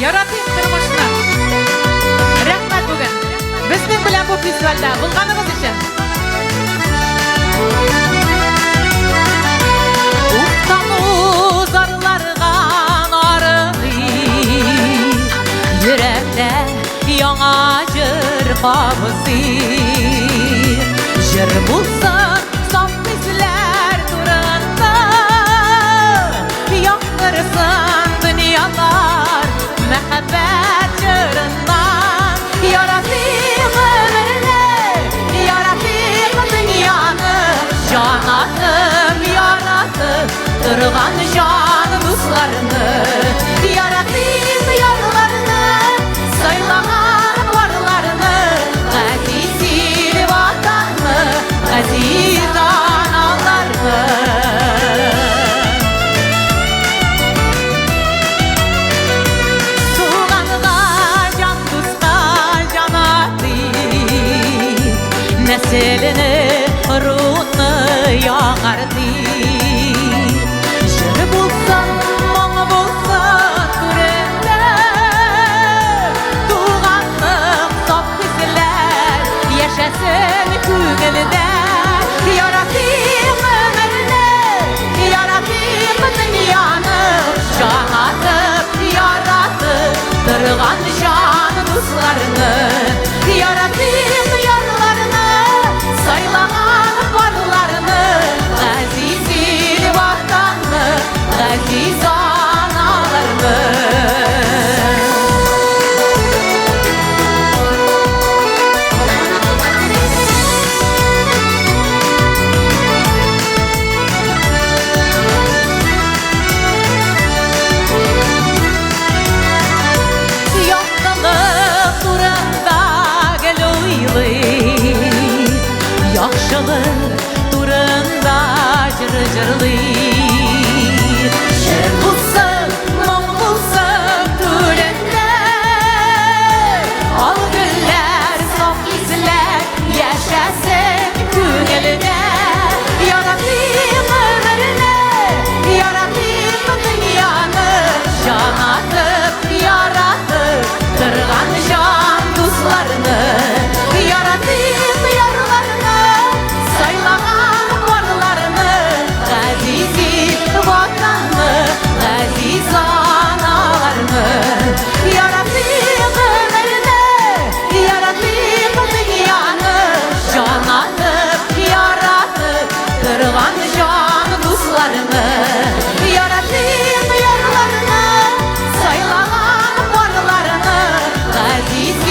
yaratayım tırmışını. Rahmet bugün. Bizning bilan bu festivalda bulganımız için. Uftamuz arılarga narıgı, yürekte yana jır kabızı. Jır bulsun saf bizler duranda, yaktırsın dünyalar mehabbet jırından. Yaratayım ömrünü, yaratayım dünyanı, canatım yaratıp durgan can dostlarını. Yaratayım yarlarını, saylanan varlarını, aziz vatanını, aziz analarını. Nesilini, ruhunu yağardı. Jır bulsan, mama bulsan türünde, tuğanlık saf bizler yaşasın kügülde. Yaratayım ömrünü, yaratayım dünyanı, can atıp yaratıp durgan can dostlarını. Yaratayım yarlarını, saylanan varlarını, aziz vatanını, aziz analarını. Yokluk duranda gel oylı, yaxşılık durunda jır-jırlı. Jır bulsun, mum bulsun türünde, al güller, saf izler yaşasın kügülde. Yaratayım ömrünü, yaratayım dünyanı, can atıp yaratıp durgan can dostlarını. Yaratayım yarlarını, saylanan varlarını, aziz vatanını, aziz analarını. Yaratayım ömrünü, yaratayım dünyanı, can atıp yaratıp durgan can dostlarını. Yaratayım yarlarını, saylanan varlarını, aziz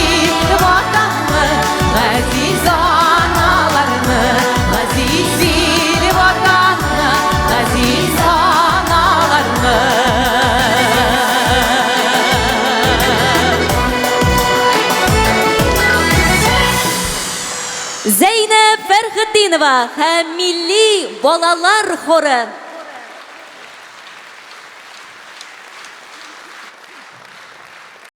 vatanını, aziz analarını, aziz vatanını, aziz analarını. Zeynep Ferhattinova hem Milli Bolalar Xoru.